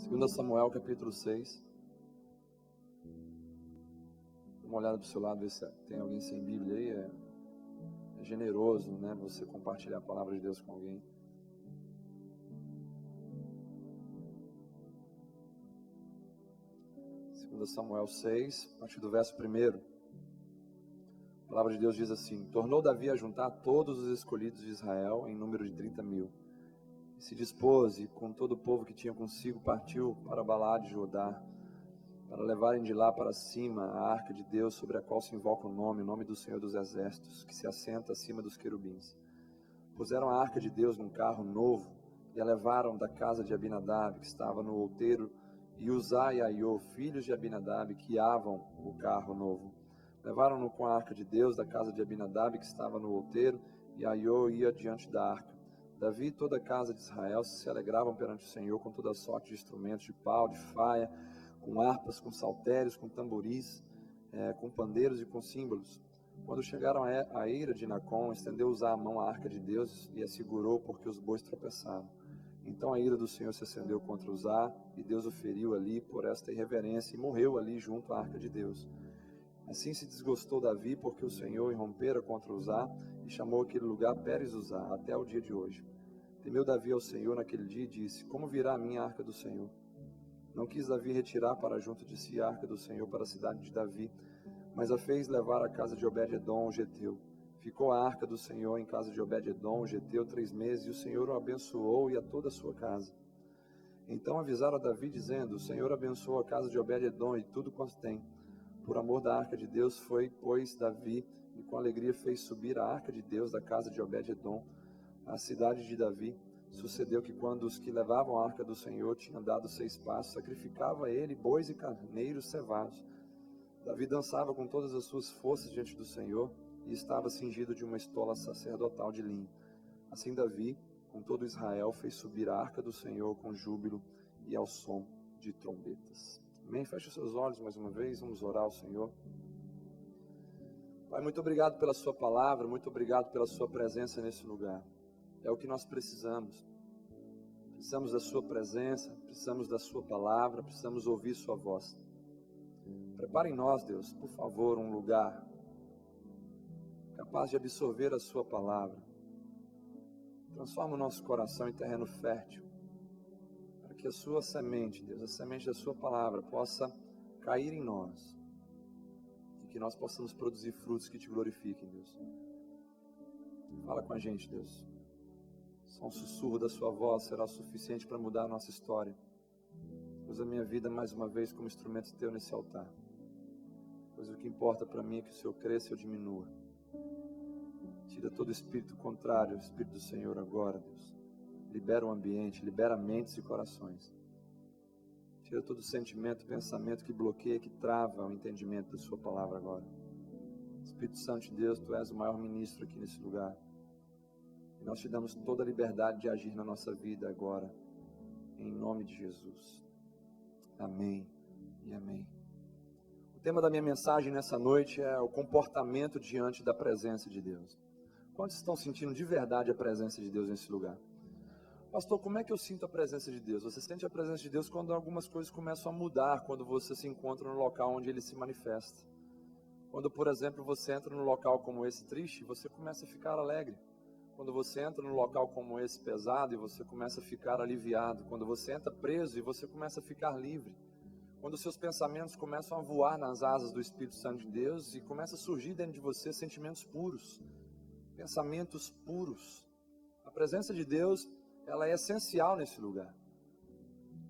2 Samuel capítulo 6. Dá uma olhada para o seu lado, ver se tem alguém sem Bíblia aí. É generoso, né? Você compartilhar a palavra de Deus com alguém. Segundo Samuel 6, a partir do verso 1. A palavra de Deus diz assim: Tornou Davi a juntar todos os escolhidos de Israel em número de 30.000. E se dispôs, e com todo o povo que tinha consigo, partiu para Baalá de Judá, para levarem de lá para cima a arca de Deus, sobre a qual se invoca o nome do Senhor dos Exércitos, que se assenta acima dos querubins. Puseram a arca de Deus num carro novo, e a levaram da casa de Abinadab, que estava no outeiro, e Uzá e Aiô, filhos de Abinadab, que guiavam o carro novo. Levaram-no com a arca de Deus da casa de Abinadab, que estava no outeiro, e Aiô ia diante da arca. Davi e toda a casa de Israel se alegravam perante o Senhor com toda sorte de instrumentos de pau, de faia, com harpas, com saltérios, com tamboris, com pandeiros e com símbolos. Quando chegaram à eira de Nacon, estendeu Uzá a mão à arca de Deus e a segurou, porque os bois tropeçaram. Então a ira do Senhor se acendeu contra Uzá, e Deus o feriu ali por esta irreverência, e morreu ali junto à arca de Deus. Assim se desgostou Davi, porque o Senhor irrompera contra Uzá, e chamou aquele lugar Pérez Uzá, até o dia de hoje. Temeu Davi ao Senhor naquele dia e disse: Como virá a minha arca do Senhor? Não quis Davi retirar para junto de si a arca do Senhor para a cidade de Davi, mas a fez levar à casa de Obed-edom, o geteu. Ficou a arca do Senhor em casa de Obed-edom, o geteu, 3 meses, e o Senhor o abençoou e a toda a sua casa. Então avisaram a Davi, dizendo: O Senhor abençoou a casa de Obed-edom e tudo quanto tem. Por amor da arca de Deus foi, pois, Davi, e com alegria fez subir a arca de Deus da casa de Obed-edom à cidade de Davi. Sucedeu que quando os que levavam a arca do Senhor tinham dado 6 passos, sacrificava ele bois e carneiros cevados. Davi dançava com todas as suas forças diante do Senhor, e estava cingido de uma estola sacerdotal de linho. Assim Davi, com todo Israel, fez subir a arca do Senhor com júbilo e ao som de trombetas. Amém? Feche os seus olhos mais uma vez, vamos orar ao Senhor. Pai, muito obrigado pela sua palavra, muito obrigado pela sua presença nesse lugar. É o que nós precisamos. Precisamos da sua presença, precisamos da sua palavra, precisamos ouvir sua voz. Prepare em nós, Deus, por favor, um lugar capaz de absorver a sua palavra. Transforma o nosso coração em terreno fértil, para que a sua semente, Deus, a semente da sua palavra possa cair em nós, e que nós possamos produzir frutos que te glorifiquem, Deus. Fala com a gente, Deus. Só um sussurro da sua voz será o suficiente para mudar a nossa história. Usa a minha vida mais uma vez como instrumento teu nesse altar. Pois o que importa para mim é que o Senhor cresça e eu diminua. Tira todo espírito contrário ao Espírito do Senhor agora, Deus. Libera o ambiente, libera mentes e corações. Tira todo sentimento, pensamento que bloqueia, que trava o entendimento da sua palavra agora. Espírito Santo de Deus, tu és o maior ministro aqui nesse lugar. E nós te damos toda a liberdade de agir na nossa vida agora, em nome de Jesus. Amém e amém. O tema da minha mensagem nessa noite é o comportamento diante da presença de Deus. Quantos estão sentindo de verdade a presença de Deus nesse lugar? Pastor, como é que eu sinto a presença de Deus? Você sente a presença de Deus quando algumas coisas começam a mudar, quando você se encontra no local onde Ele se manifesta. Quando, por exemplo, você entra num local como esse triste, você começa a ficar alegre. Quando você entra num local como esse pesado, e você começa a ficar aliviado. Quando você entra preso e você começa a ficar livre. Quando os seus pensamentos começam a voar nas asas do Espírito Santo de Deus e começa a surgir dentro de você sentimentos puros, pensamentos puros. A presença de Deus, ela é essencial nesse lugar.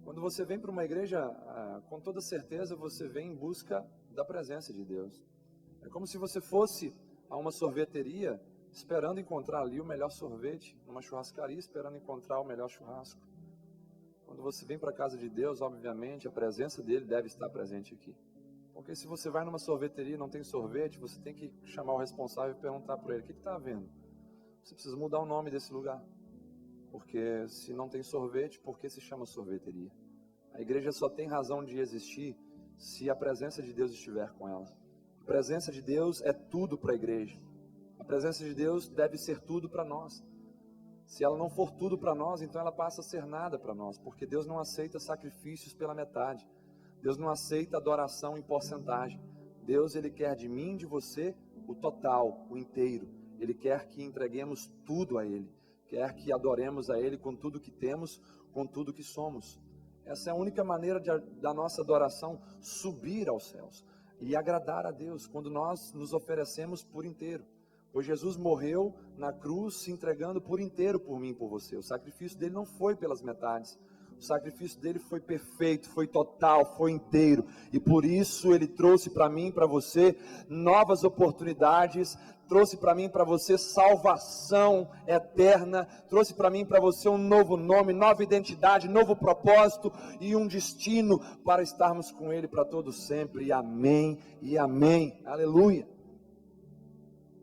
Quando você vem para uma igreja, com toda certeza você vem em busca da presença de Deus. É como se você fosse a uma sorveteria esperando encontrar ali o melhor sorvete, numa churrascaria esperando encontrar o melhor churrasco. Quando você vem para a casa de Deus, obviamente, a presença dele deve estar presente aqui. Porque se você vai numa sorveteria e não tem sorvete, você tem que chamar o responsável e perguntar para ele: o que está havendo? Você precisa mudar o nome desse lugar. Porque se não tem sorvete, por que se chama sorveteria? A igreja só tem razão de existir se a presença de Deus estiver com ela. A presença de Deus é tudo para a igreja. A presença de Deus deve ser tudo para nós. Se ela não for tudo para nós, então ela passa a ser nada para nós, porque Deus não aceita sacrifícios pela metade. Deus não aceita adoração em porcentagem. Deus, Ele quer de mim e de você o total, o inteiro. Ele quer que entreguemos tudo a Ele. Quer que adoremos a Ele com tudo que temos, com tudo que somos. Essa é a única maneira da nossa adoração subir aos céus e agradar a Deus, quando nós nos oferecemos por inteiro. Pois Jesus morreu na cruz se entregando por inteiro por mim e por você. O sacrifício dele não foi pelas metades. O sacrifício dele foi perfeito, foi total, foi inteiro. E por isso ele trouxe para mim e para você novas oportunidades, trouxe para mim e para você salvação eterna, trouxe para mim e para você um novo nome, nova identidade, novo propósito e um destino para estarmos com ele para todo sempre. E amém, e amém. Aleluia.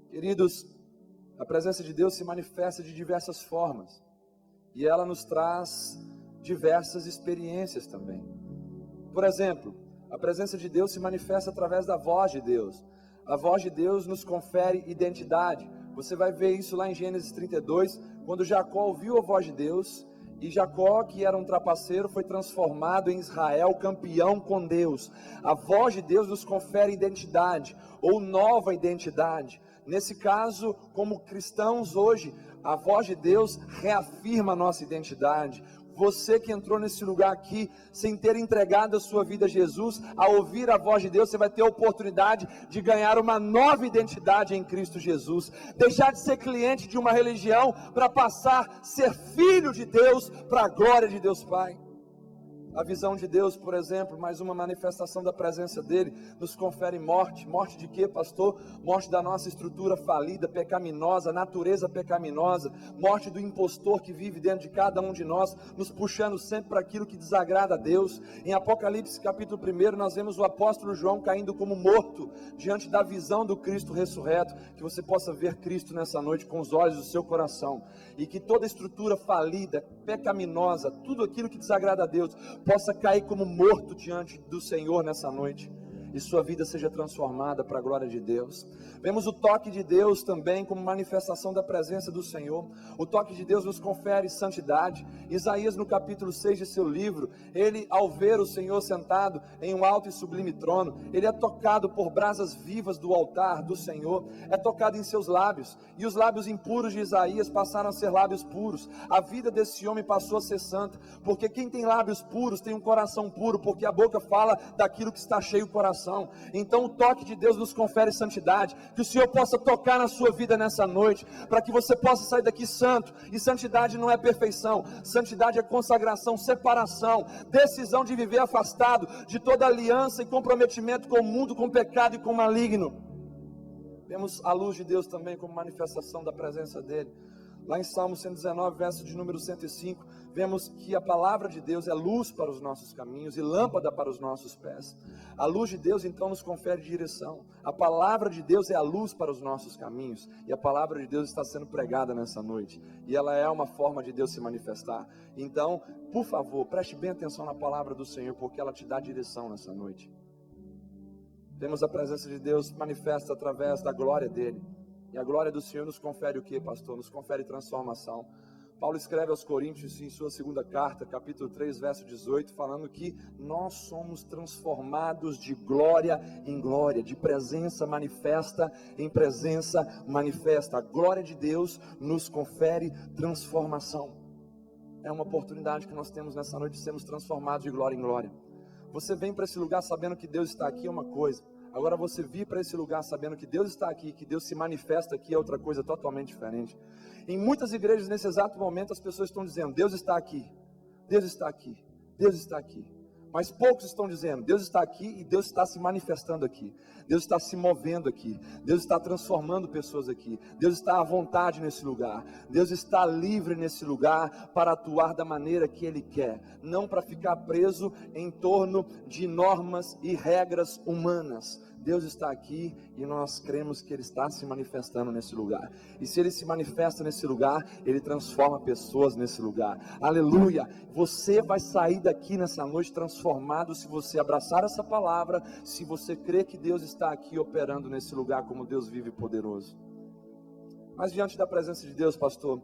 Queridos, a presença de Deus se manifesta de diversas formas. E ela nos traz diversas experiências também. Por exemplo, a presença de Deus se manifesta através da voz de Deus. A voz de Deus nos confere identidade. Você vai ver isso lá em Gênesis 32, quando Jacó ouviu a voz de Deus, e Jacó, que era um trapaceiro, foi transformado em Israel, campeão com Deus. A voz de Deus nos confere identidade, ou nova identidade. Nesse caso, como cristãos hoje, a voz de Deus reafirma a nossa identidade. Você que entrou nesse lugar aqui, sem ter entregado a sua vida a Jesus, ao ouvir a voz de Deus, você vai ter a oportunidade de ganhar uma nova identidade em Cristo Jesus. Deixar de ser cliente de uma religião, para passar a ser filho de Deus, para a glória de Deus Pai. A visão de Deus, por exemplo, mais uma manifestação da presença dele, nos confere morte. Morte de quê, pastor? Morte da nossa estrutura falida, pecaminosa, natureza pecaminosa, morte do impostor que vive dentro de cada um de nós, nos puxando sempre para aquilo que desagrada a Deus. Em Apocalipse capítulo 1, nós vemos o apóstolo João caindo como morto, diante da visão do Cristo ressurreto. Que você possa ver Cristo nessa noite com os olhos do seu coração, e que toda estrutura falida, pecaminosa, tudo aquilo que desagrada a Deus, possa cair como morto diante do Senhor nessa noite, e sua vida seja transformada para a glória de Deus. Vemos o toque de Deus também como manifestação da presença do Senhor. O toque de Deus nos confere santidade. Isaías, no capítulo 6 de seu livro, ele, ao ver o Senhor sentado em um alto e sublime trono, ele é tocado por brasas vivas do altar do Senhor, é tocado em seus lábios, e os lábios impuros de Isaías passaram a ser lábios puros. A vida desse homem passou a ser santa, porque quem tem lábios puros tem um coração puro, porque a boca fala daquilo que está cheio o coração. Então o toque de Deus nos confere santidade. Que o Senhor possa tocar na sua vida nessa noite, para que você possa sair daqui santo. E santidade não é perfeição, santidade é consagração, separação, decisão de viver afastado de toda aliança e comprometimento com o mundo, com o pecado e com o maligno. Vemos a luz de Deus também como manifestação da presença dele. Lá em Salmo 119, verso de número 105, vemos que a palavra de Deus é luz para os nossos caminhos e lâmpada para os nossos pés. A luz de Deus então nos confere direção. A palavra de Deus é a luz para os nossos caminhos, e a palavra de Deus está sendo pregada nessa noite, e ela é uma forma de Deus se manifestar. Então, por favor, preste bem atenção na palavra do Senhor, porque ela te dá direção nessa noite. Temos a presença de Deus manifesta através da glória dele. E a glória do Senhor nos confere o que, pastor? Nos confere transformação. Paulo escreve aos Coríntios em sua segunda carta, capítulo 3, verso 18, falando que nós somos transformados de glória em glória, de presença manifesta em presença manifesta. A glória de Deus nos confere transformação. É uma oportunidade que nós temos nessa noite de sermos transformados de glória em glória. Você vem para esse lugar sabendo que Deus está aqui, é uma coisa. Agora você vir para esse lugar sabendo que Deus está aqui, que Deus se manifesta aqui, é outra coisa totalmente diferente. Em muitas igrejas, nesse exato momento, as pessoas estão dizendo: Deus está aqui, Deus está aqui, Deus está aqui. Mas poucos estão dizendo: Deus está aqui e Deus está se manifestando aqui. Deus está se movendo aqui. Deus está transformando pessoas aqui. Deus está à vontade nesse lugar. Deus está livre nesse lugar para atuar da maneira que Ele quer. Não para ficar preso em torno de normas e regras humanas. Deus está aqui e nós cremos que Ele está se manifestando nesse lugar. E se Ele se manifesta nesse lugar, Ele transforma pessoas nesse lugar. Aleluia! Você vai sair daqui nessa noite transformado se você abraçar essa palavra, se você crer que Deus está aqui operando nesse lugar como Deus vive e poderoso. Mas diante da presença de Deus, pastor,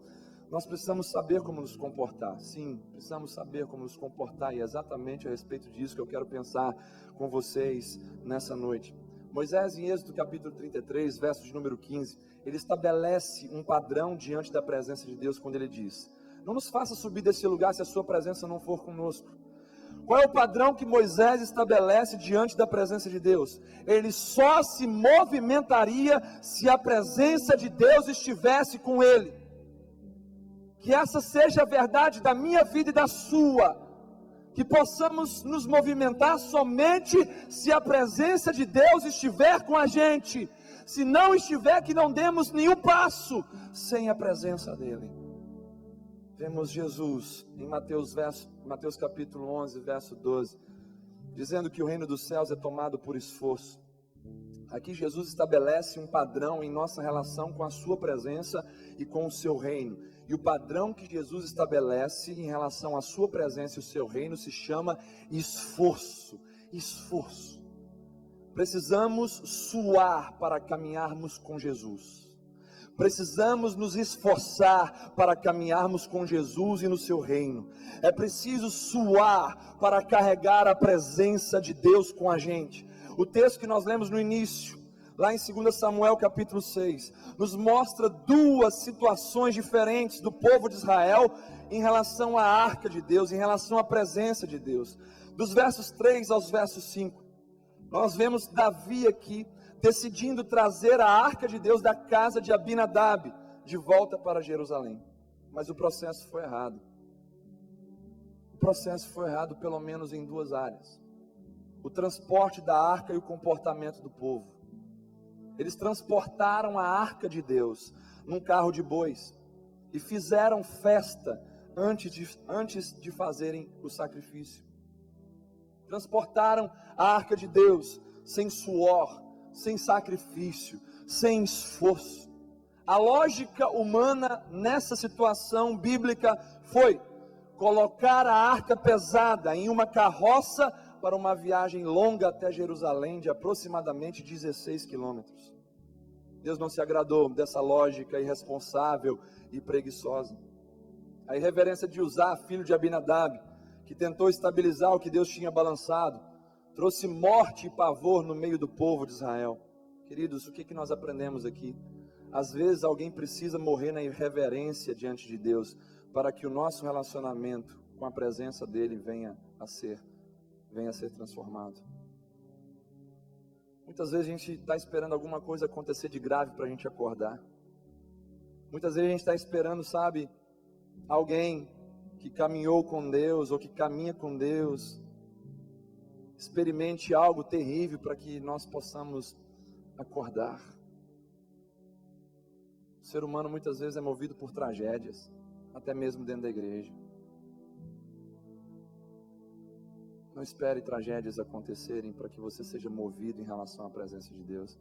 Nós precisamos saber como nos comportar. Sim, precisamos saber como nos comportar. E é exatamente a respeito disso que eu quero pensar com vocês nessa noite. Moisés, em Êxodo capítulo 33, verso de número 15, ele estabelece um padrão diante da presença de Deus quando ele diz: não nos faça subir desse lugar se a sua presença não for conosco. Qual é o padrão que Moisés estabelece diante da presença de Deus? Ele só se movimentaria se a presença de Deus estivesse com ele. Que essa seja a verdade da minha vida e da sua. Que possamos nos movimentar somente se a presença de Deus estiver com a gente. Se não estiver, que não demos nenhum passo sem a presença dele. Vemos Jesus em Mateus capítulo 11, verso 12, dizendo que o reino dos céus é tomado por esforço. Aqui Jesus estabelece um padrão em nossa relação com a sua presença e com o seu reino. E o padrão que Jesus estabelece em relação à sua presença e o seu reino se chama esforço. Esforço. Precisamos suar para caminharmos com Jesus. Precisamos nos esforçar para caminharmos com Jesus e no seu reino. É preciso suar para carregar a presença de Deus com a gente. O texto que nós lemos no início, lá em 2 Samuel capítulo 6, nos mostra duas situações diferentes do povo de Israel em relação à arca de Deus, em relação à presença de Deus. Dos versos 3 aos versos 5, nós vemos Davi aqui decidindo trazer a arca de Deus da casa de Abinadab de volta para Jerusalém. Mas o processo foi errado. O processo foi errado pelo menos em duas áreas: o transporte da arca e o comportamento do povo. Eles transportaram a arca de Deus num carro de bois e fizeram festa antes de fazerem o sacrifício. Transportaram a arca de Deus sem suor, sem sacrifício, sem esforço. A lógica humana nessa situação bíblica foi colocar a arca pesada em uma carroça para uma viagem longa até Jerusalém de aproximadamente 16 quilômetros. Deus não se agradou dessa lógica irresponsável e preguiçosa. A irreverência de Uzá, filho de Abinadab, que tentou estabilizar o que Deus tinha balançado, trouxe morte e pavor no meio do povo de Israel. Queridos, o que nós aprendemos aqui? Às vezes alguém precisa morrer na irreverência diante de Deus, para que o nosso relacionamento com a presença dele venha a ser transformado. Muitas vezes a gente está esperando alguma coisa acontecer de grave para a gente acordar. Muitas vezes a gente está esperando, alguém que caminhou com Deus ou que caminha com Deus experimente algo terrível para que nós possamos acordar. O ser humano muitas vezes é movido por tragédias, até mesmo dentro da igreja. Não espere tragédias acontecerem para que você seja movido em relação à presença de Deus.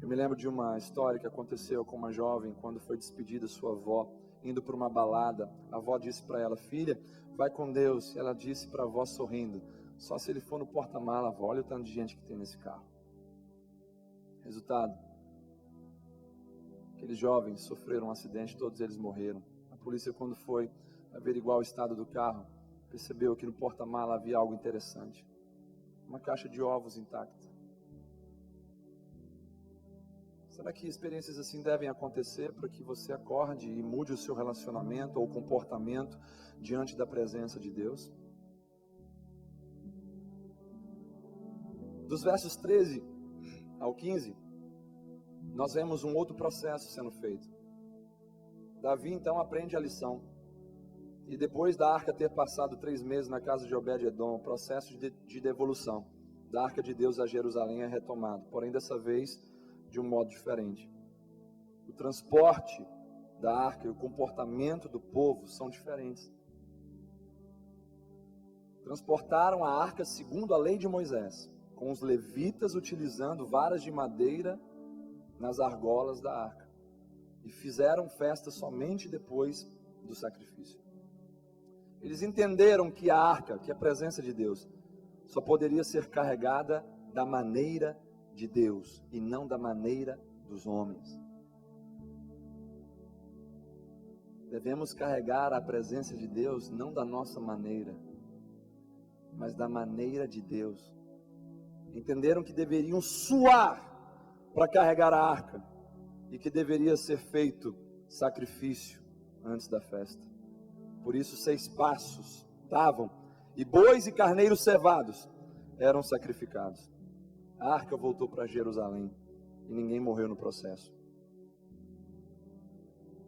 Eu me lembro de uma história que aconteceu com uma jovem quando foi despedida sua avó, indo para uma balada. A avó disse para ela: filha, vai com Deus. E ela disse para a avó sorrindo: só se ele for no porta-mala, avó, olha o tanto de gente que tem nesse carro. Resultado: aqueles jovens sofreram um acidente, todos eles morreram. A polícia, quando foi averiguar o estado do carro, percebeu que no porta-mala havia algo interessante: uma caixa de ovos intacta. Será que experiências assim devem acontecer para que você acorde e mude o seu relacionamento ou comportamento diante da presença de Deus? Dos versos 13 ao 15, nós vemos um outro processo sendo feito. Davi então aprende a lição. E depois da arca ter passado 3 meses na casa de Obed-edom, o processo de devolução da arca de Deus a Jerusalém é retomado, porém dessa vez de um modo diferente. O transporte da arca e o comportamento do povo são diferentes. Transportaram a arca segundo a lei de Moisés, com os levitas utilizando varas de madeira nas argolas da arca, e fizeram festa somente depois do sacrifício. Eles entenderam que a arca, que a presença de Deus, só poderia ser carregada da maneira de Deus e não da maneira dos homens. Devemos carregar a presença de Deus não da nossa maneira, mas da maneira de Deus. Entenderam que deveriam suar para carregar a arca e que deveria ser feito sacrifício antes da festa. Por isso 6 passos davam, e bois e carneiros cevados eram sacrificados. A arca voltou para Jerusalém e ninguém morreu no processo.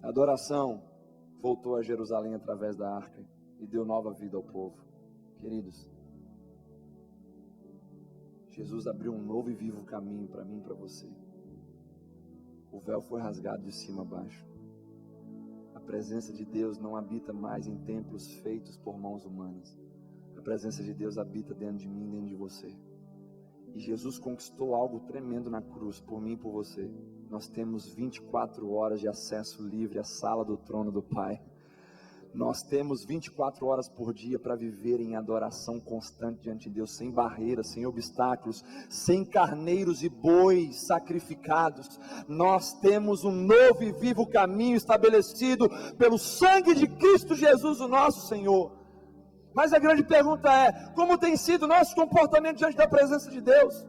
A adoração voltou a Jerusalém através da arca e deu nova vida ao povo. Queridos, Jesus abriu um novo e vivo caminho para mim e para você. O véu foi rasgado de cima a baixo. A presença de Deus não habita mais em templos feitos por mãos humanas. A presença de Deus habita dentro de mim, dentro de você. E Jesus conquistou algo tremendo na cruz, por mim e por você. Nós temos 24 horas de acesso livre à sala do trono do Pai. Nós temos 24 horas por dia para viver em adoração constante diante de Deus, sem barreiras, sem obstáculos, sem carneiros e bois sacrificados. Nós temos um novo e vivo caminho estabelecido pelo sangue de Cristo Jesus, o nosso Senhor. Mas a grande pergunta é: como tem sido o nosso comportamento diante da presença de Deus?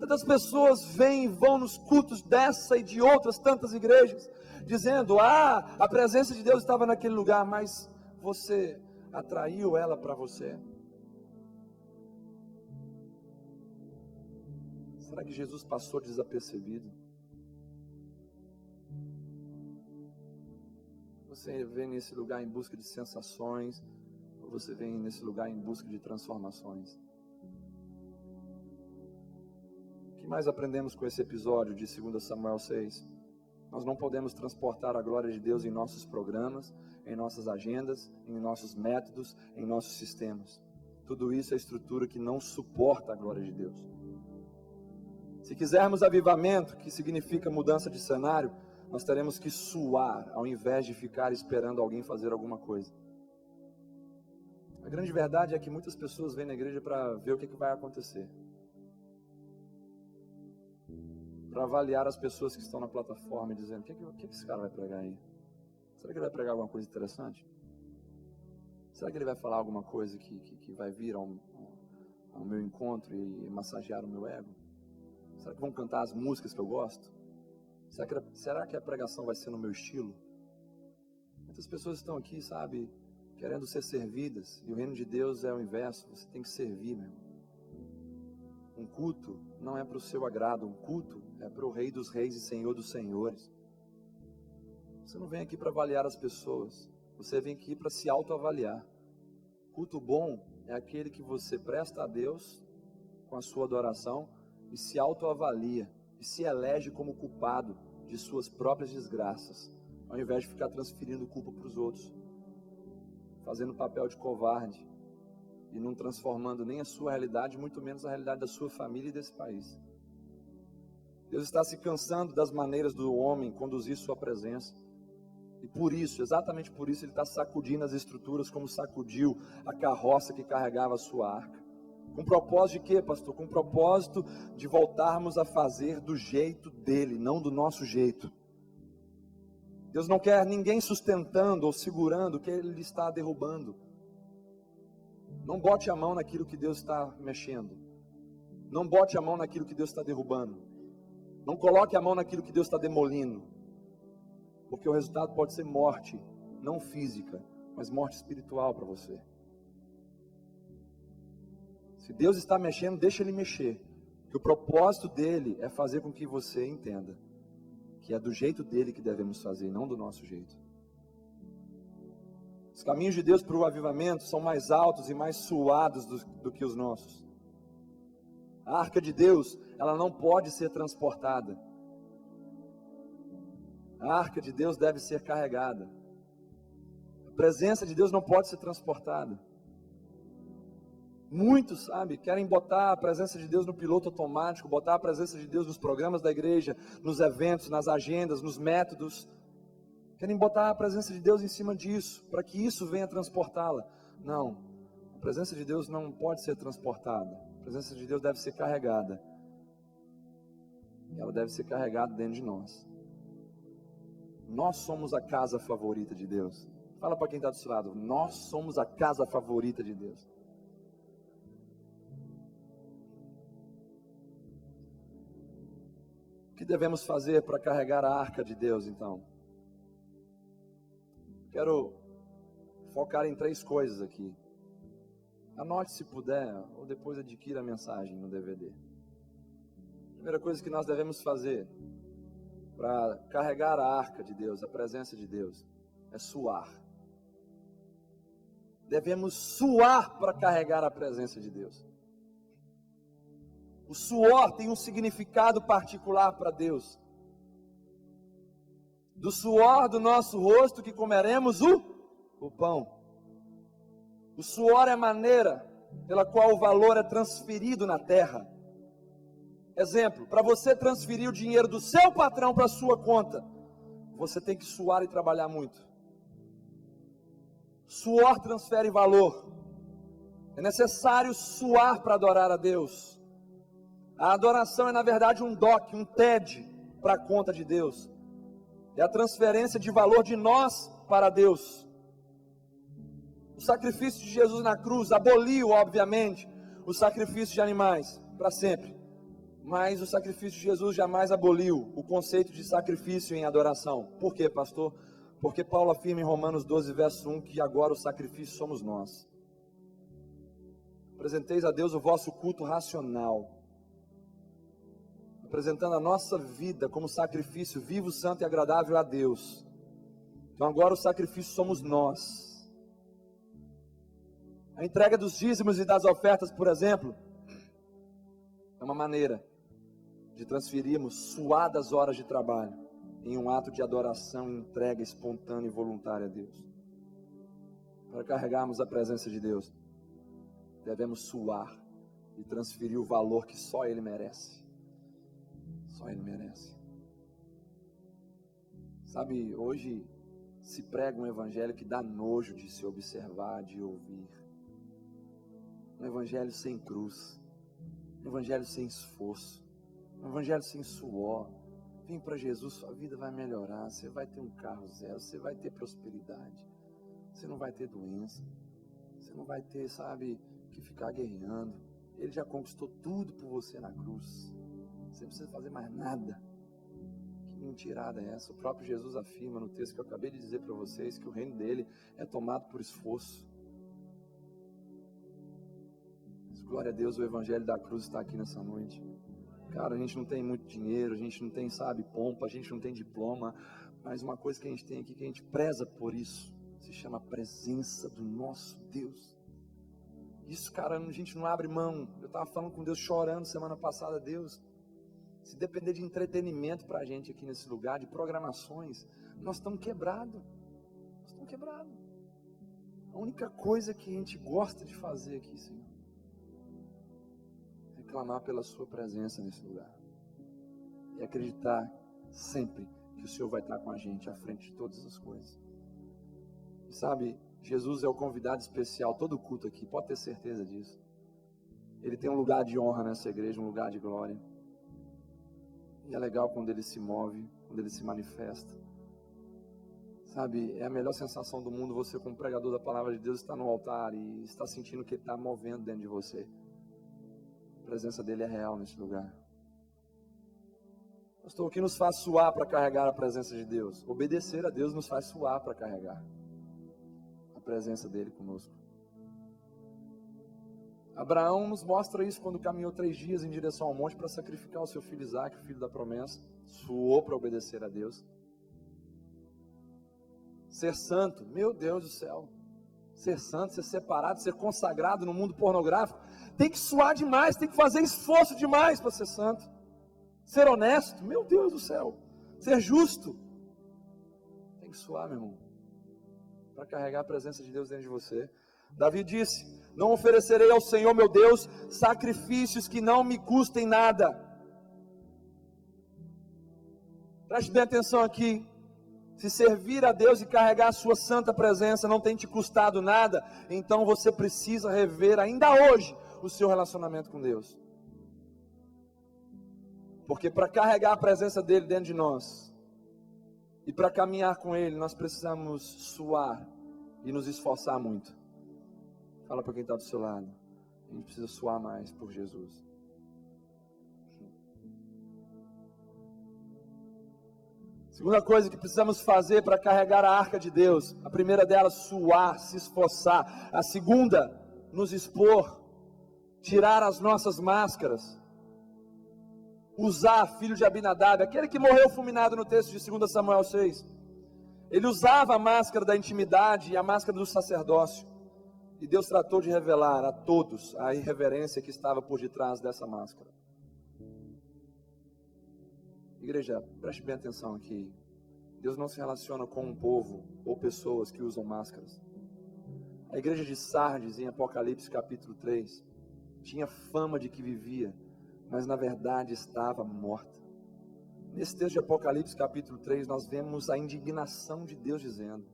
Tantas pessoas vêm e vão nos cultos dessa e de outras tantas igrejas, dizendo: a presença de Deus estava naquele lugar, mas você atraiu ela para você? Será que Jesus passou desapercebido? Você vem nesse lugar em busca de sensações, ou você vem nesse lugar em busca de transformações? O que mais aprendemos com esse episódio de 2 Samuel 6? Nós não podemos transportar a glória de Deus em nossos programas, em nossas agendas, em nossos métodos, em nossos sistemas. Tudo isso é estrutura que não suporta a glória de Deus. Se quisermos avivamento, que significa mudança de cenário, nós teremos que suar, ao invés de ficar esperando alguém fazer alguma coisa. A grande verdade é que muitas pessoas vêm na igreja para ver o que vai acontecer, para avaliar as pessoas que estão na plataforma e dizendo: o que esse cara vai pregar aí? Será que ele vai pregar alguma coisa interessante? Será que ele vai falar alguma coisa que vai vir ao meu encontro e massagear o meu ego? Será que vão cantar as músicas que eu gosto? Será que a pregação vai ser no meu estilo? Muitas pessoas estão aqui, sabe, querendo ser servidas, e o reino de Deus é o inverso. Você tem que servir, meu irmão. Um culto não é para o seu agrado, um culto é para o Rei dos Reis e Senhor dos Senhores. Você não vem aqui para avaliar as pessoas, você vem aqui para se autoavaliar. Culto bom é aquele que você presta a Deus com a sua adoração e se autoavalia e se elege como culpado de suas próprias desgraças, ao invés de ficar transferindo culpa para os outros, fazendo papel de covarde e não transformando nem a sua realidade, muito menos a realidade da sua família e desse país. Deus está se cansando das maneiras do homem conduzir sua presença. E por isso, exatamente por isso, Ele está sacudindo as estruturas como sacudiu a carroça que carregava a sua arca. Com propósito de quê, pastor? Com propósito de voltarmos a fazer do jeito dele, não do nosso jeito. Deus não quer ninguém sustentando ou segurando o que Ele está derrubando. Não bote a mão naquilo que Deus está mexendo. Não bote a mão naquilo que Deus está derrubando. Não coloque a mão naquilo que Deus está demolindo. Porque o resultado pode ser morte, não física, mas morte espiritual para você. Se Deus está mexendo, deixa Ele mexer. Porque o propósito dEle é fazer com que você entenda que é do jeito dEle que devemos fazer, não do nosso jeito. Os caminhos de Deus para o avivamento são mais altos e mais suados do que os nossos. A arca de Deus, ela não pode ser transportada. A arca de Deus deve ser carregada. A presença de Deus não pode ser transportada. Muitos, sabe, querem botar a presença de Deus no piloto automático, botar a presença de Deus nos programas da igreja, nos eventos, nas agendas, nos métodos. Querem botar a presença de Deus em cima disso, para que isso venha transportá-la. Não, a presença de Deus não pode ser transportada. A presença de Deus deve ser carregada. E ela deve ser carregada dentro de nós. Nós somos a casa favorita de Deus. Fala para quem está do seu lado, nós somos a casa favorita de Deus. O que devemos fazer para carregar a arca de Deus, então? Quero focar em 3 coisas aqui. Anote se puder, ou depois adquira a mensagem no DVD. Primeira coisa que nós devemos fazer para carregar a arca de Deus, a presença de Deus, é suar. Devemos suar para carregar a presença de Deus. O suor tem um significado particular para Deus. Do suor do nosso rosto que comeremos o pão. O suor é a maneira pela qual o valor é transferido na terra. Exemplo, para você transferir o dinheiro do seu patrão para a sua conta, você tem que suar e trabalhar muito. Suor transfere valor. É necessário suar para adorar a Deus. A adoração é na verdade um DOC, um TED para a conta de Deus. É a transferência de valor de nós para Deus. O sacrifício de Jesus na cruz aboliu, obviamente, o sacrifício de animais para sempre. Mas o sacrifício de Jesus jamais aboliu o conceito de sacrifício em adoração. Por quê, pastor? Porque Paulo afirma em Romanos 12, verso 1, que agora o sacrifício somos nós. Apresenteis a Deus o vosso culto racional, apresentando a nossa vida como sacrifício vivo, santo e agradável a Deus. Então agora o sacrifício somos nós. A entrega dos dízimos e das ofertas, por exemplo, é uma maneira de transferirmos suadas horas de trabalho em um ato de adoração e entrega espontânea e voluntária a Deus. Para carregarmos a presença de Deus, devemos suar e transferir o valor que só Ele merece. Só Ele merece. Sabe, hoje se prega um evangelho que dá nojo de se observar, de ouvir. Um evangelho sem cruz. Um evangelho sem esforço. Um evangelho sem suor. Vem para Jesus, sua vida vai melhorar. Você vai ter um carro zero. Você vai ter prosperidade. Você não vai ter doença. Você não vai ter, sabe, que ficar guerreando. Ele já conquistou tudo por você na cruz. Você não precisa fazer mais nada. Que mentirada é essa? O próprio Jesus afirma no texto que eu acabei de dizer para vocês que o reino dele é tomado por esforço. Mas, glória a Deus, o evangelho da cruz está aqui nessa noite. Cara, a gente não tem muito dinheiro, a gente não tem, sabe, pompa, a gente não tem diploma, mas uma coisa que a gente tem aqui, que a gente preza por isso, se chama presença do nosso Deus. Isso, cara, a gente não abre mão. Eu estava falando com Deus, chorando semana passada. Deus, se depender de entretenimento para a gente aqui nesse lugar, de programações, nós estamos quebrados. Nós estamos quebrados. A única coisa que a gente gosta de fazer aqui, Senhor, é clamar pela sua presença nesse lugar. E acreditar sempre que o Senhor vai estar com a gente à frente de todas as coisas. E sabe, Jesus é o convidado especial, todo culto aqui, pode ter certeza disso. Ele tem um lugar de honra nessa igreja, um lugar de glória. E é legal quando ele se move, quando ele se manifesta. Sabe, é a melhor sensação do mundo você, como pregador da palavra de Deus, estar no altar e estar sentindo que ele está movendo dentro de você. A presença dele é real nesse lugar. Pastor, o que nos faz suar para carregar a presença de Deus? Obedecer a Deus nos faz suar para carregar a presença dele conosco. Abraão nos mostra isso quando caminhou 3 dias em direção ao monte para sacrificar o seu filho Isaque, o filho da promessa. Suou para obedecer a Deus. Ser santo, meu Deus do céu. Ser santo, ser separado, ser consagrado no mundo pornográfico, tem que suar demais, tem que fazer esforço demais para ser santo. Ser honesto, meu Deus do céu. Ser justo, tem que suar, meu irmão, para carregar a presença de Deus dentro de você. Davi disse: não oferecerei ao Senhor meu Deus sacrifícios que não me custem nada. Preste bem atenção aqui. Se servir a Deus e carregar a sua santa presença não tem te custado nada, então você precisa rever ainda hoje o seu relacionamento com Deus. Porque para carregar a presença dele dentro de nós, E para caminhar com Ele, nós precisamos suar e nos esforçar muito. Fala para quem está do seu lado. A gente precisa suar mais por Jesus. Segunda coisa que precisamos fazer para carregar a arca de Deus. A primeira delas, suar, se esforçar. A segunda, nos expor, tirar as nossas máscaras. Usar, filho de Abinadab, aquele que morreu fulminado no texto de 2 Samuel 6. Ele usava a máscara da intimidade e a máscara do sacerdócio. E Deus tratou de revelar a todos a irreverência que estava por detrás dessa máscara. Igreja, preste bem atenção aqui. Deus não se relaciona com um povo ou pessoas que usam máscaras. A igreja de Sardes, em Apocalipse capítulo 3, tinha fama de que vivia, mas na verdade estava morta. Nesse texto de Apocalipse capítulo 3, nós vemos a indignação de Deus dizendo: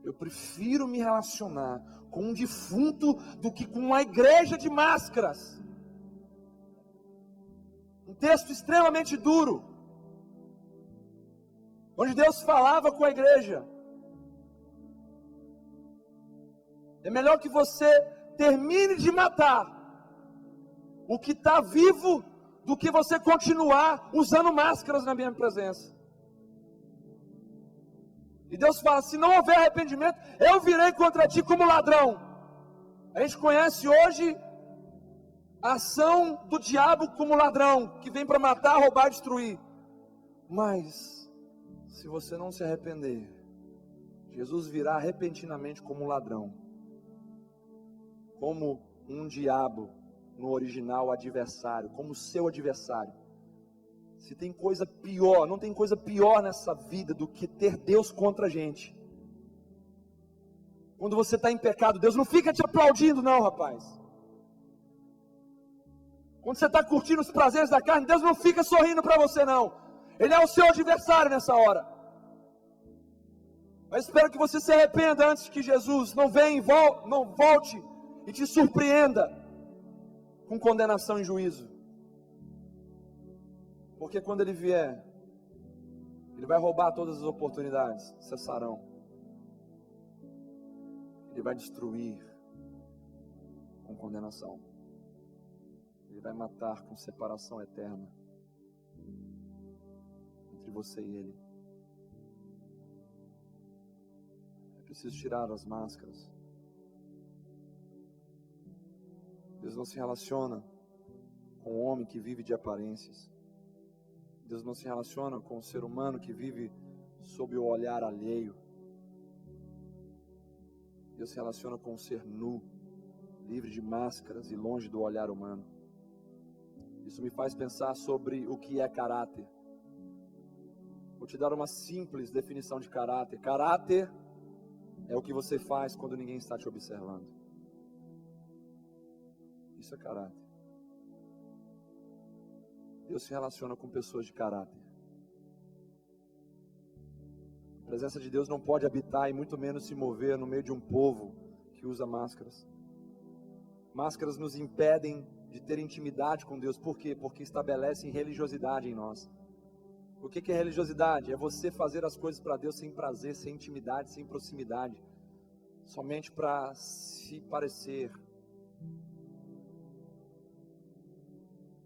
eu prefiro me relacionar com um defunto do que com uma igreja de máscaras. Um texto extremamente duro, onde Deus falava com a igreja. É melhor que você termine de matar o que está vivo do que você continuar usando máscaras na minha presença. E Deus fala: se não houver arrependimento, eu virei contra ti como ladrão. A gente conhece hoje a ação do diabo como ladrão, que vem para matar, roubar e destruir. Mas, se você não se arrepender, Jesus virá repentinamente como um ladrão. Como um diabo, no original adversário, como seu adversário. Se tem coisa pior, não tem coisa pior nessa vida do que ter Deus contra a gente. Quando você está em pecado, Deus não fica te aplaudindo não, rapaz. Quando você está curtindo os prazeres da carne, Deus não fica sorrindo para você não. Ele é o seu adversário nessa hora. Mas espero que você se arrependa antes que Jesus não venha, não volte e te surpreenda com condenação e juízo. Porque quando Ele vier, Ele vai roubar todas as oportunidades, cessarão. Ele vai destruir com condenação. Ele vai matar com separação eterna entre você e Ele. É preciso tirar as máscaras. Deus não se relaciona com o homem que vive de aparências. Deus não se relaciona com o ser humano que vive sob o olhar alheio. Deus se relaciona com o ser nu, livre de máscaras e longe do olhar humano. Isso me faz pensar sobre o que é caráter. Vou te dar uma simples definição de caráter. Caráter é o que você faz quando ninguém está te observando. Isso é caráter. Deus se relaciona com pessoas de caráter. A presença de Deus não pode habitar e muito menos se mover no meio de um povo que usa máscaras. Máscaras nos impedem de ter intimidade com Deus. Por quê? Porque estabelecem religiosidade em nós. O que é religiosidade? É você fazer as coisas para Deus sem prazer, sem intimidade, sem proximidade. Somente para se parecer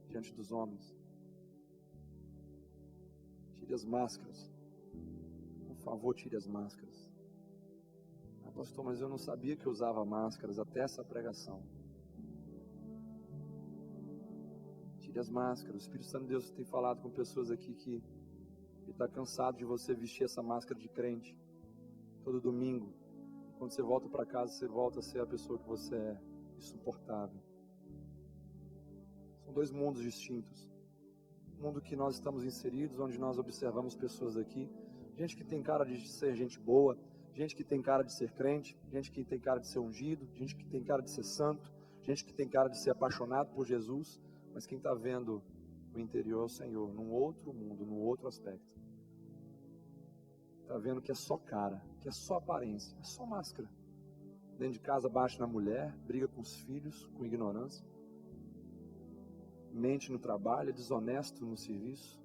diante dos homens. Tire as máscaras. Por favor, tire as máscaras. Ah, pastor, mas eu não sabia que eu usava máscaras até essa pregação. Tire as máscaras. O Espírito Santo de Deus tem falado com pessoas aqui que está cansado de você vestir essa máscara de crente todo domingo. Quando você volta para casa, você volta a ser a pessoa que você é, insuportável. São dois mundos distintos. O mundo que nós estamos inseridos, onde nós observamos pessoas aqui, gente que tem cara de ser gente boa, gente que tem cara de ser crente, gente que tem cara de ser ungido, gente que tem cara de ser santo, gente que tem cara de ser apaixonado por Jesus, mas quem está vendo o interior é o Senhor, num outro mundo, num outro aspecto. Está vendo que é só cara, que é só aparência, é só máscara. Dentro de casa bate na mulher, briga com os filhos, com ignorância. Mente no trabalho, é desonesto no serviço.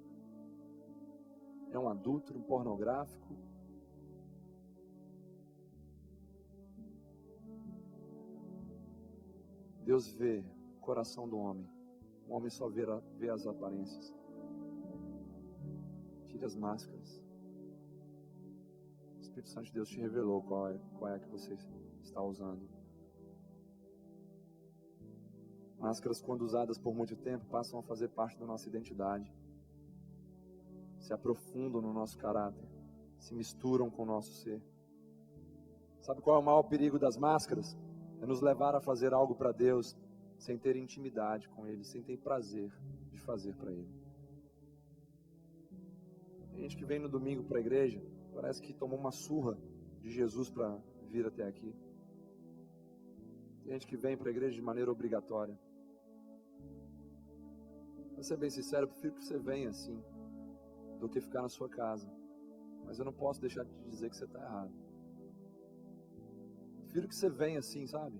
É um adúltero, um pornográfico? Deus vê o coração do homem. O homem só vê as aparências. Tire as máscaras. O Espírito Santo de Deus te revelou qual é a que você está usando. Máscaras, quando usadas por muito tempo, passam a fazer parte da nossa identidade. Se aprofundam no nosso caráter. Se misturam com o nosso ser. Sabe qual é o maior perigo das máscaras? É nos levar a fazer algo para Deus sem ter intimidade com Ele, sem ter prazer de fazer para Ele. Tem gente que vem no domingo para a igreja, parece que tomou uma surra de Jesus para vir até aqui. Tem gente que vem para a igreja de maneira obrigatória. Para ser bem sincero, eu prefiro que você venha assim, do que ficar na sua casa. Mas eu não posso deixar de te dizer que você está errado. Prefiro que você venha assim, sabe?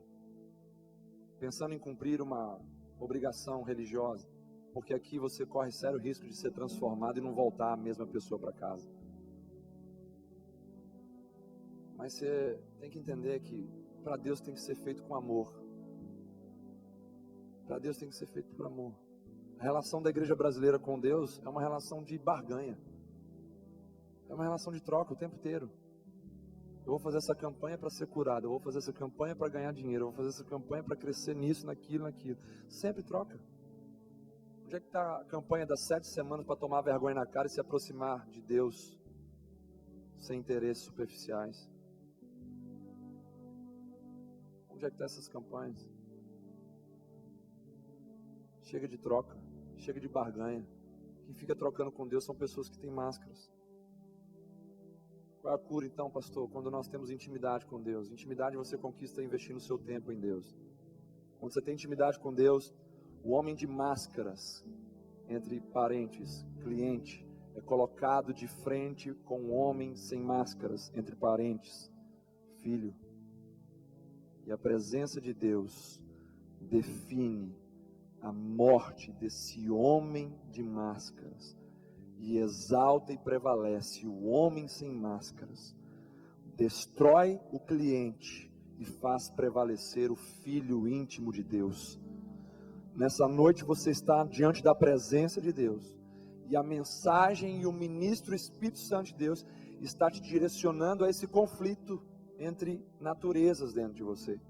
Pensando em cumprir uma obrigação religiosa. Porque aqui você corre sério risco de ser transformado e não voltar a mesma pessoa para casa. Mas você tem que entender que para Deus tem que ser feito com amor. Para Deus tem que ser feito por amor. A relação da igreja brasileira com Deus é uma relação de barganha. É uma relação de troca o tempo inteiro. Eu vou fazer essa campanha para ser curado. Eu vou fazer essa campanha para ganhar dinheiro. Eu vou fazer essa campanha para crescer nisso, naquilo. Sempre troca. Onde é que está a campanha das 7 semanas para tomar vergonha na cara e se aproximar de Deus sem interesses superficiais? Onde é que estão essas campanhas? Chega de troca, chega de barganha. Quem fica trocando com Deus são pessoas que têm máscaras. Qual é a cura então, pastor? Quando nós temos intimidade com Deus. Intimidade você conquista investindo o seu tempo em Deus. Quando você tem intimidade com Deus, o homem de máscaras, entre parentes, cliente, é colocado de frente com o homem sem máscaras, entre parentes, filho. E a presença de Deus define a morte desse homem de máscaras e exalta e prevalece o homem sem máscaras, destrói o cliente e faz prevalecer o filho íntimo de Deus. Nessa noite você está diante da presença de Deus e a mensagem e o ministro Espírito Santo de Deus está te direcionando a esse conflito entre naturezas dentro de você.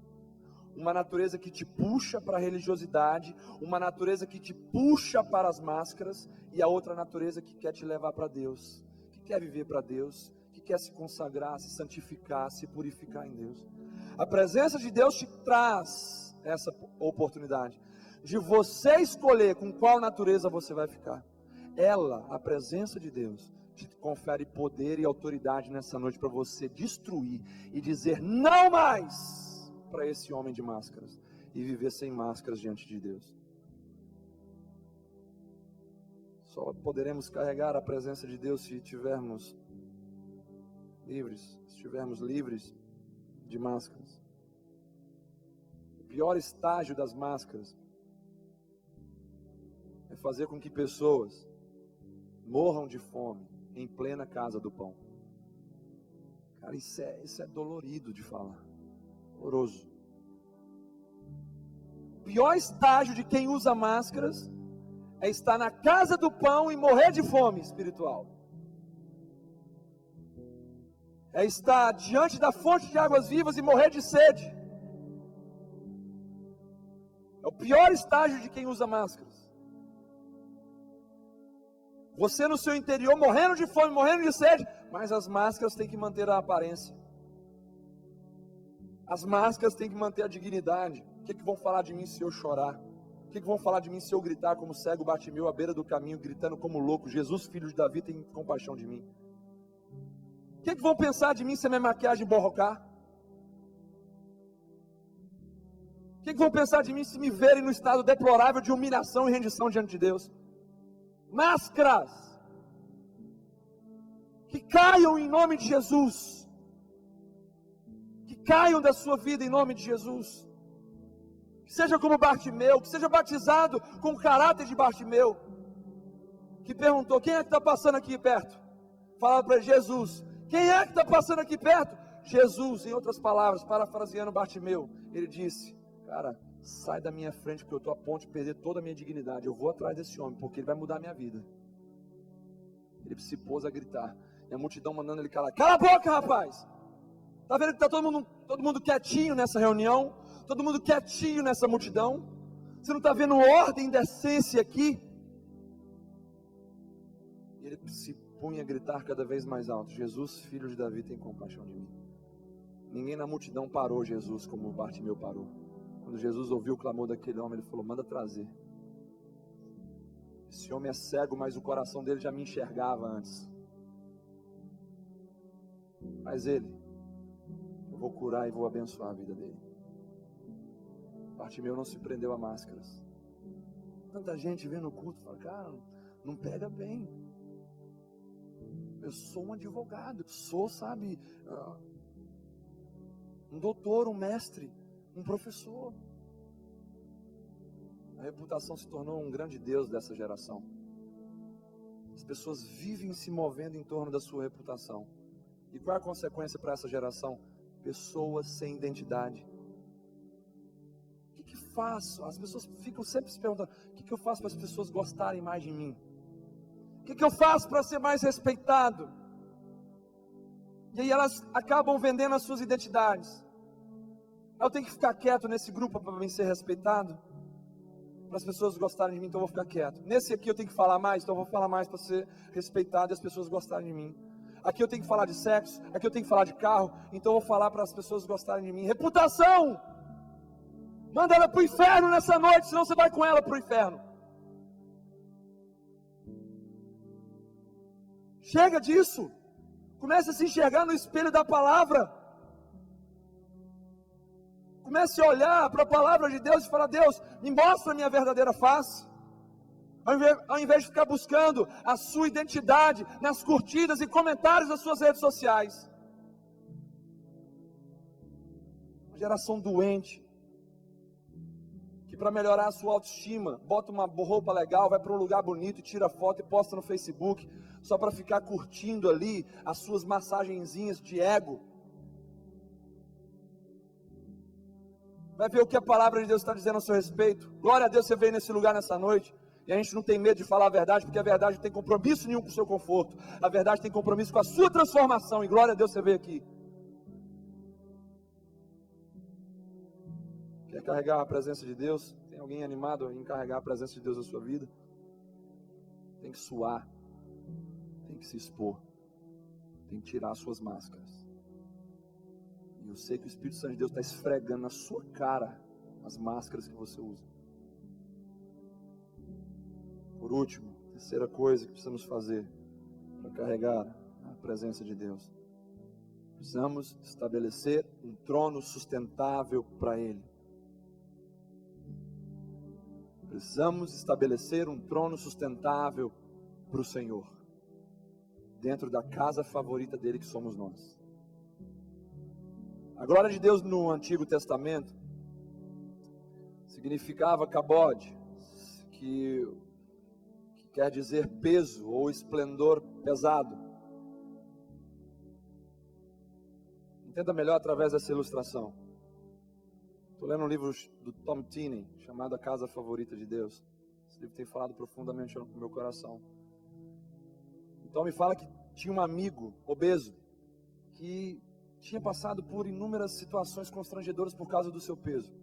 Uma natureza que te puxa para a religiosidade, uma natureza que te puxa para as máscaras, e a outra natureza que quer te levar para Deus, que quer viver para Deus, que quer se consagrar, se santificar, se purificar em Deus. A presença de Deus te traz essa oportunidade de você escolher com qual natureza você vai ficar. Ela, a presença de Deus, te confere poder e autoridade nessa noite para você destruir e dizer não mais para esse homem de máscaras e viver sem máscaras diante de Deus. Só poderemos carregar a presença de Deus se estivermos livres de máscaras. O pior estágio das máscaras é fazer com que pessoas morram de fome em plena casa do pão. Cara, isso é dolorido de falar. Horroroso. O pior estágio de quem usa máscaras é estar na casa do pão e morrer de fome espiritual. É estar diante da fonte de águas vivas e morrer de sede. É o pior estágio de quem usa máscaras. Você no seu interior morrendo de fome, morrendo de sede, mas as máscaras têm que manter a aparência. As máscaras têm que manter a dignidade. O que vão falar de mim se eu chorar? O que vão falar de mim se eu gritar como cego Bartimeu à beira do caminho, gritando como louco, Jesus, filho de Davi, tem compaixão de mim? O que vão pensar de mim se a minha maquiagem borrocar? O que vão pensar de mim se me verem no estado deplorável de humilhação e rendição diante de Deus? Máscaras que caiam em nome de Jesus. Caiam da sua vida em nome de Jesus. Que seja como Bartimeu, que seja batizado com o caráter de Bartimeu, que perguntou: quem é que está passando aqui perto? falava para ele: Jesus, quem é que está passando aqui perto? Jesus, em outras palavras, parafraseando Bartimeu, ele disse: cara, sai da minha frente, porque eu estou a ponto de perder toda a minha dignidade. Eu vou atrás desse homem, porque ele vai mudar a minha vida. Ele se pôs a gritar, e a multidão mandando ele calar. Cala a boca, rapaz! Está vendo que está todo mundo quietinho nessa reunião? Todo mundo quietinho nessa multidão? Você não está vendo ordem e decência aqui? E ele se punha a gritar cada vez mais alto: Jesus, filho de Davi, tem compaixão de mim. Ninguém na multidão parou Jesus como Bartimeu parou. Quando Jesus ouviu o clamor daquele homem, ele falou: manda trazer. Esse homem é cego, mas o coração dele já me enxergava antes. Mas eu vou curar e vou abençoar a vida dele. Bartimeu não se prendeu a máscaras. Tanta gente vendo o culto, fala: cara, não pega bem. Eu sou um advogado, sou, um doutor, um mestre, um professor. A reputação se tornou um grande Deus dessa geração. As pessoas vivem se movendo em torno da sua reputação. E qual é a consequência para essa geração? Pessoas sem identidade. O que faço? As pessoas ficam sempre se perguntando: o que eu faço para as pessoas gostarem mais de mim? O que eu faço para ser mais respeitado? E aí elas acabam vendendo as suas identidades. Eu tenho que ficar quieto nesse grupo para mim ser respeitado, para as pessoas gostarem de mim, então eu vou ficar quieto. Nesse aqui eu tenho que falar mais, então eu vou falar mais para ser respeitado e as pessoas gostarem de mim. Aqui eu tenho que falar de sexo, aqui eu tenho que falar de carro, então eu vou falar para as pessoas gostarem de mim. Reputação! Manda ela para o inferno nessa noite, senão você vai com ela para o inferno. Chega disso. Comece a se enxergar no espelho da palavra. Comece a olhar para a palavra de Deus e falar: Deus, me mostra a minha verdadeira face. Ao invés de ficar buscando a sua identidade nas curtidas e comentários das suas redes sociais. Uma geração doente, que para melhorar a sua autoestima, bota uma roupa legal, vai para um lugar bonito, tira foto e posta no Facebook, só para ficar curtindo ali as suas massagenzinhas de ego. Vai ver o que a palavra de Deus está dizendo a seu respeito. Glória a Deus, você veio nesse lugar nessa noite. E a gente não tem medo de falar a verdade, porque a verdade não tem compromisso nenhum com o seu conforto. A verdade tem compromisso com a sua transformação. E glória a Deus, você veio aqui. Quer carregar a presença de Deus? Tem alguém animado em carregar a presença de Deus na sua vida? Tem que suar. Tem que se expor. Tem que tirar as suas máscaras. E eu sei que o Espírito Santo de Deus está esfregando na sua cara as máscaras que você usa. Por último, terceira coisa que precisamos fazer para carregar a presença de Deus: precisamos estabelecer um trono sustentável para Ele. Precisamos estabelecer um trono sustentável para o Senhor, dentro da casa favorita dele, que somos nós. A glória de Deus no Antigo Testamento significava kabod, que quer dizer peso ou esplendor pesado. Entenda melhor através dessa ilustração. Estou lendo um livro do Tom Tenney, chamado A Casa Favorita de Deus. Esse livro tem falado profundamente no meu coração. Então me fala que tinha um amigo obeso, que tinha passado por inúmeras situações constrangedoras por causa do seu peso.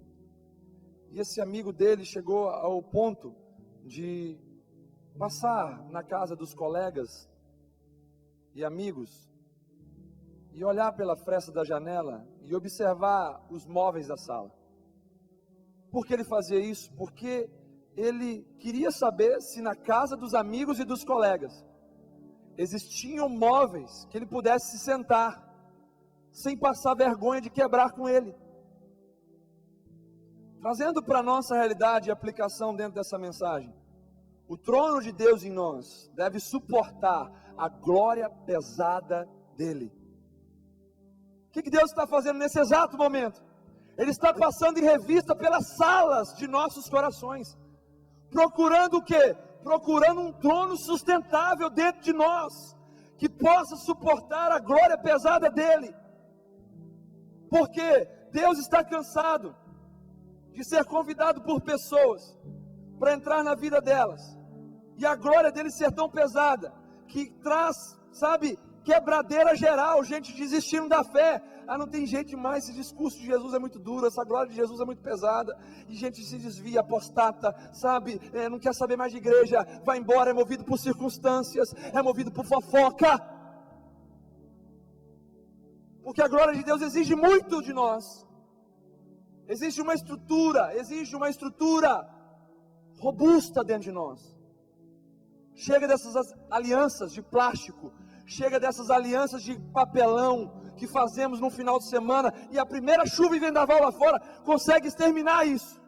E esse amigo dele chegou ao ponto de passar na casa dos colegas e amigos e olhar pela fresta da janela e observar os móveis da sala. Por que ele fazia isso? Porque ele queria saber se na casa dos amigos e dos colegas existiam móveis que ele pudesse se sentar sem passar vergonha de quebrar com ele. Trazendo para a nossa realidade e aplicação dentro dessa mensagem: o trono de Deus em nós deve suportar a glória pesada dele. O que Deus está fazendo nesse exato momento? Ele está passando em revista pelas salas de nossos corações, procurando o quê? Procurando um trono sustentável dentro de nós, que possa suportar a glória pesada dele, porque Deus está cansado de ser convidado por pessoas para entrar na vida delas, e a glória dele ser tão pesada, que traz, quebradeira geral, gente desistindo da fé. Não tem gente mais, esse discurso de Jesus é muito duro, essa glória de Jesus é muito pesada, e gente se desvia, apostata, não quer saber mais de igreja, vai embora, é movido por circunstâncias, é movido por fofoca, porque a glória de Deus exige muito de nós, exige uma estrutura robusta dentro de nós. Chega dessas alianças de plástico, chega dessas alianças de papelão que fazemos no final de semana, e a primeira chuva e vendaval lá fora consegue exterminar isso.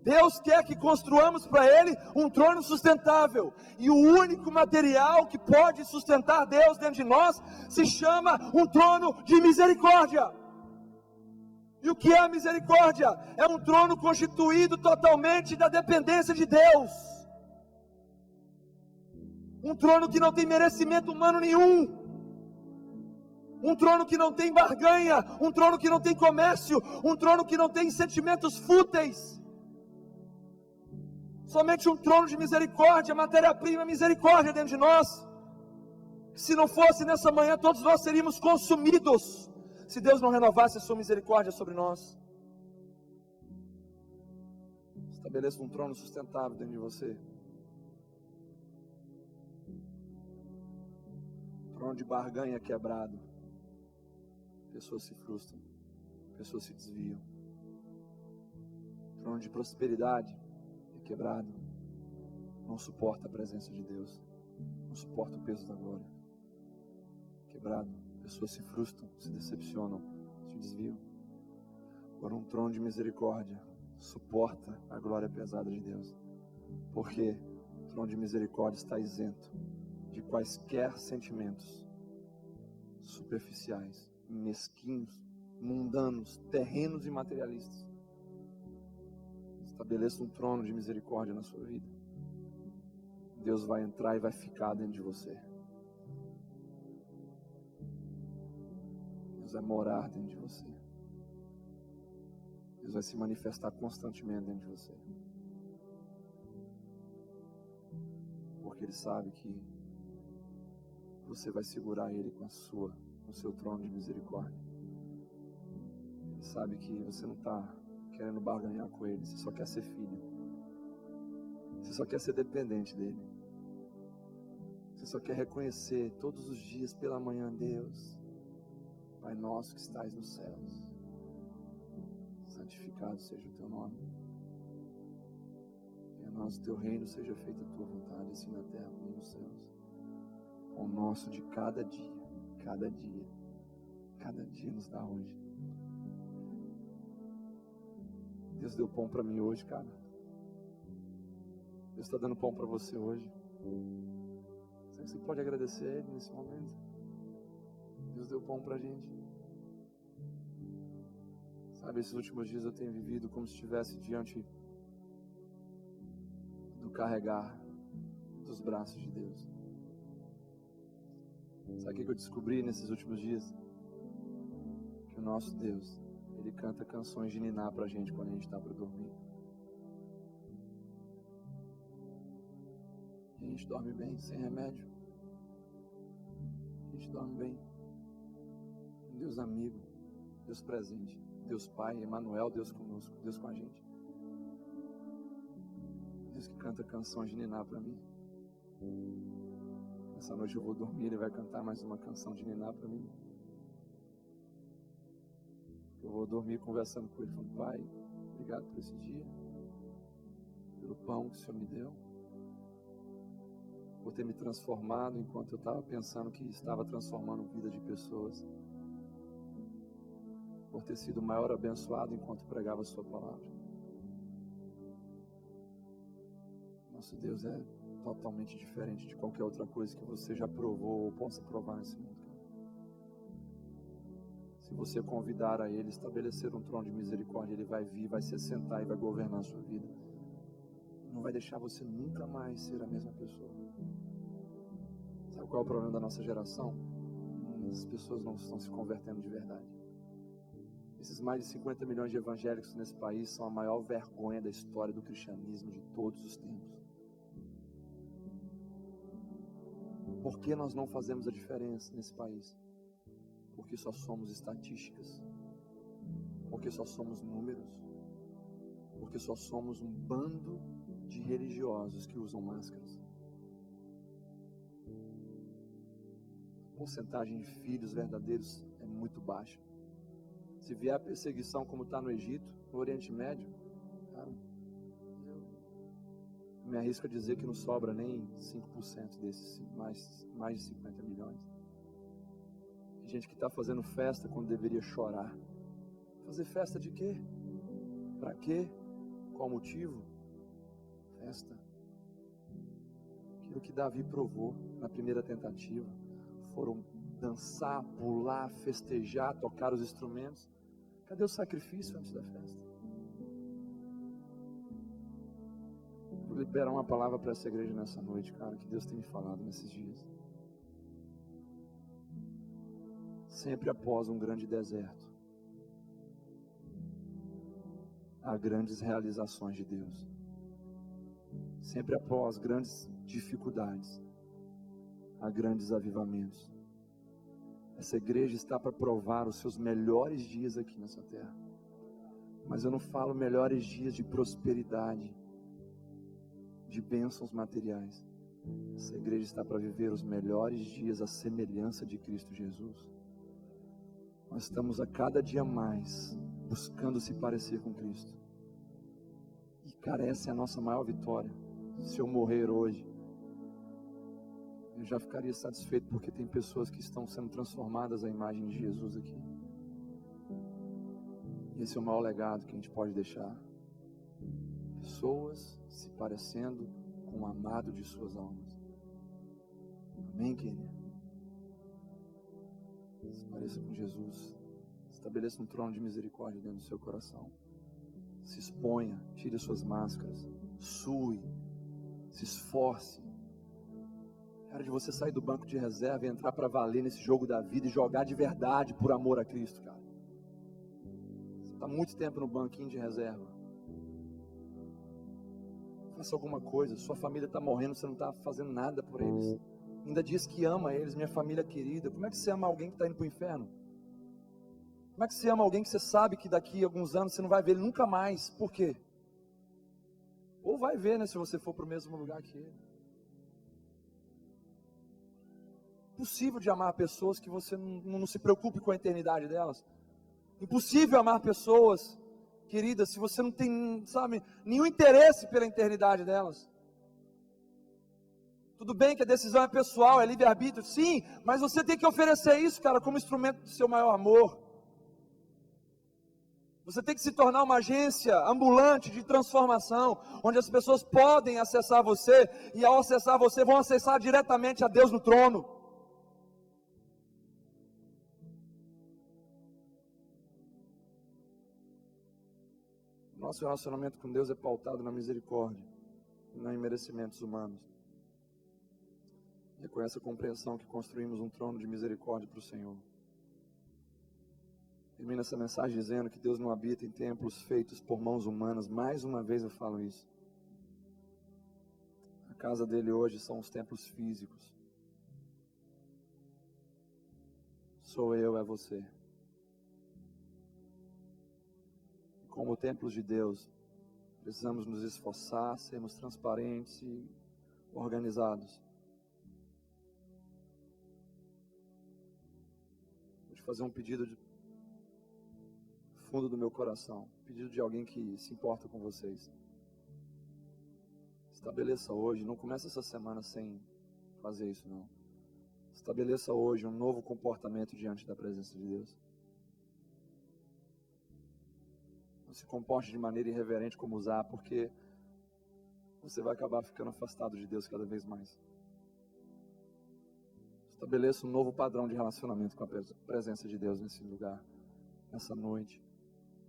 Deus quer que construamos para Ele um trono sustentável, e o único material que pode sustentar Deus dentro de nós se chama um trono de misericórdia. E o que é a misericórdia? É um trono constituído totalmente da dependência de Deus, um trono que não tem merecimento humano nenhum, um trono que não tem barganha, um trono que não tem comércio, um trono que não tem sentimentos fúteis, somente um trono de misericórdia, matéria-prima, misericórdia dentro de nós. Se não fosse nessa manhã, todos nós seríamos consumidos, se Deus não renovasse a sua misericórdia sobre nós. Estabeleça um trono sustentável dentro de você. Trono de barganha quebrado. Pessoas se frustram, pessoas se desviam. Trono de prosperidade é quebrado. Não suporta a presença de Deus, não suporta o peso da glória. Quebrado, pessoas se frustram, se decepcionam, se desviam. Agora um trono de misericórdia suporta a glória pesada de Deus, porque o trono de misericórdia está isento de quaisquer sentimentos superficiais, mesquinhos, mundanos, terrenos e materialistas. Estabeleça um trono de misericórdia na sua vida. Deus vai entrar e vai ficar dentro de você. Deus vai morar dentro de você. Deus vai se manifestar constantemente dentro de você. Porque Ele sabe que você vai segurar Ele com o seu trono de misericórdia. Ele sabe que você não está querendo barganhar com Ele, você só quer ser filho. Você só quer ser dependente dEle. Você só quer reconhecer todos os dias pela manhã: Deus, Pai nosso que estais nos céus, santificado seja o teu nome. Venha a nós o teu reino, seja feita a tua vontade, assim na terra como nos céus. O nosso de cada dia nos dá hoje. Deus deu pão para mim hoje, cara. Deus está dando pão para você hoje. Será que você pode agradecer a Ele nesse momento? Deus deu pão para a gente. Sabe, esses últimos dias eu tenho vivido como se estivesse diante do carregar dos braços de Deus. Sabe o que eu descobri nesses últimos dias? Que o nosso Deus, Ele canta canções de niná pra gente quando a gente está para dormir. E a gente dorme bem, sem remédio. A gente dorme bem. Um Deus amigo, Deus presente, Deus Pai, Emmanuel, Deus conosco, Deus com a gente. Deus que canta canções de niná pra mim. Essa noite eu vou dormir, Ele vai cantar mais uma canção de niná para mim. Eu vou dormir conversando com Ele, falando: Pai, obrigado por esse dia, pelo pão que o Senhor me deu, por ter me transformado enquanto eu estava pensando que estava transformando a vida de pessoas, por ter sido o maior abençoado enquanto pregava a sua palavra. Nosso Deus é totalmente diferente de qualquer outra coisa que você já provou ou possa provar nesse mundo. Se você convidar a Ele, estabelecer um trono de misericórdia, Ele vai vir, vai se sentar e vai governar a sua vida. Não vai deixar você nunca mais ser a mesma pessoa. Sabe qual é o problema da nossa geração? As pessoas não estão se convertendo de verdade. Esses mais de 50 milhões de evangélicos nesse país são a maior vergonha da história do cristianismo de todos os tempos. Por que nós não fazemos a diferença nesse país? Porque só somos estatísticas. Porque só somos números. Porque só somos um bando de religiosos que usam máscaras. A porcentagem de filhos verdadeiros é muito baixa. Se vier a perseguição como está no Egito, no Oriente Médio, cara, eu me arrisco a dizer que não sobra nem 5% desses mais de 50 milhões. Tem gente que está fazendo festa quando deveria chorar. Fazer festa de quê? Para quê? Qual motivo? Festa. Aquilo que Davi provou na primeira tentativa. Foram dançar, pular, festejar, tocar os instrumentos. Cadê o sacrifício antes da festa? Vou liberar uma palavra para essa igreja nessa noite, cara, que Deus tem me falado nesses dias. Sempre após um grande deserto, há grandes realizações de Deus. Sempre após grandes dificuldades, há grandes avivamentos. Essa igreja está para provar os seus melhores dias aqui nessa terra. Mas eu não falo melhores dias de prosperidade, de bênçãos materiais. Essa igreja está para viver os melhores dias à semelhança de Cristo Jesus. Nós estamos a cada dia mais buscando se parecer com Cristo. E cara, essa é a nossa maior vitória. Se eu morrer hoje, eu já ficaria satisfeito, porque tem pessoas que estão sendo transformadas à imagem de Jesus aqui. E esse é o maior legado que a gente pode deixar. Pessoas se parecendo com o amado de suas almas. Amém, querida? Se pareça com Jesus. Estabeleça um trono de misericórdia dentro do seu coração. Se exponha, tire suas máscaras, sue, se esforce. É hora de você sair do banco de reserva e entrar para valer nesse jogo da vida e jogar de verdade por amor a Cristo, cara. Você está muito tempo no banquinho de reserva. Faça alguma coisa. Sua família está morrendo, você não está fazendo nada por eles. Ainda diz que ama eles, minha família querida. Como é que você ama alguém que está indo para o inferno? Como é que você ama alguém que você sabe que daqui a alguns anos você não vai ver ele nunca mais? Por quê? Ou vai ver, né, se você for para o mesmo lugar que ele. Impossível de amar pessoas que você não se preocupe com a eternidade delas. Impossível amar pessoas, queridas, se você não tem, sabe, nenhum interesse pela eternidade delas. Tudo bem que a decisão é pessoal, é livre-arbítrio, sim, mas você tem que oferecer isso, cara, como instrumento do seu maior amor. Você tem que se tornar uma agência ambulante de transformação, onde as pessoas podem acessar você, e ao acessar você, vão acessar diretamente a Deus no trono. Nosso relacionamento com Deus é pautado na misericórdia, e não em merecimentos humanos. É com essa compreensão que construímos um trono de misericórdia para o Senhor. Termina essa mensagem dizendo que Deus não habita em templos feitos por mãos humanas. Mais uma vez eu falo isso. A casa dele hoje são os templos físicos. Sou eu, é você. Como templos de Deus, precisamos nos esforçar, sermos transparentes e organizados. Vou te fazer um pedido de fundo do meu coração, pedido de alguém que se importa com vocês. Estabeleça hoje, não comece essa semana sem fazer isso não. Estabeleça hoje um novo comportamento diante da presença de Deus. Não se comporte de maneira irreverente como usar, porque você vai acabar ficando afastado de Deus cada vez mais. Estabeleça um novo padrão de relacionamento com a presença de Deus nesse lugar, nessa noite,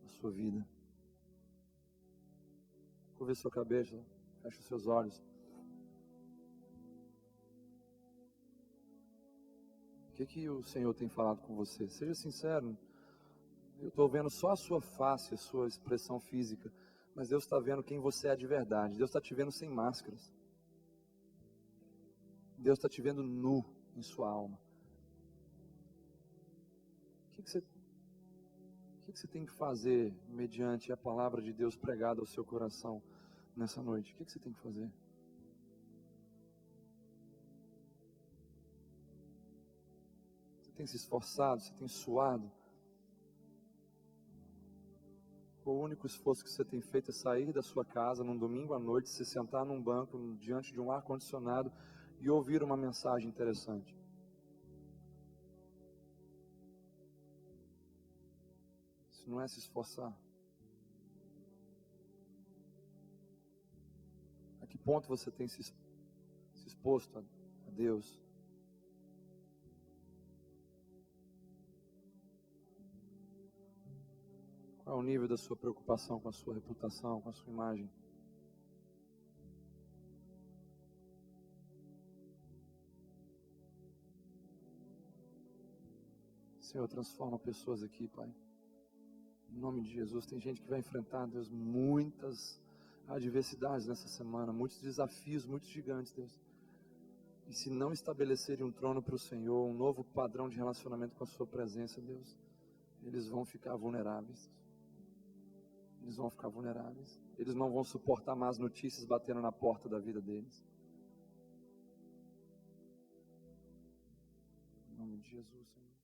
na sua vida. Curva sua cabeça, feche os seus olhos. que o Senhor tem falado com você? Seja sincero. Eu estou vendo só a sua face, a sua expressão física, mas Deus está vendo quem você é de verdade. Deus está te vendo sem máscaras. Deus está te vendo nu em sua alma. O que você tem que fazer mediante a palavra de Deus pregada ao seu coração nessa noite? O que você tem que fazer? Você tem se esforçado? Você tem suado? O único esforço que você tem feito é sair da sua casa num domingo à noite, se sentar num banco diante de um ar-condicionado e ouvir uma mensagem interessante. Isso não é se esforçar. A que ponto você tem se exposto a Deus? Qual é o nível da sua preocupação com a sua reputação, com a sua imagem? Senhor, transforma pessoas aqui, Pai. Em nome de Jesus, tem gente que vai enfrentar, Deus, muitas adversidades nessa semana, muitos desafios, muitos gigantes, Deus. E se não estabelecerem um trono para o Senhor, um novo padrão de relacionamento com a sua presença, Deus, eles vão ficar vulneráveis. Eles vão ficar vulneráveis. Eles não vão suportar más notícias batendo na porta da vida deles. Em nome de Jesus, Senhor.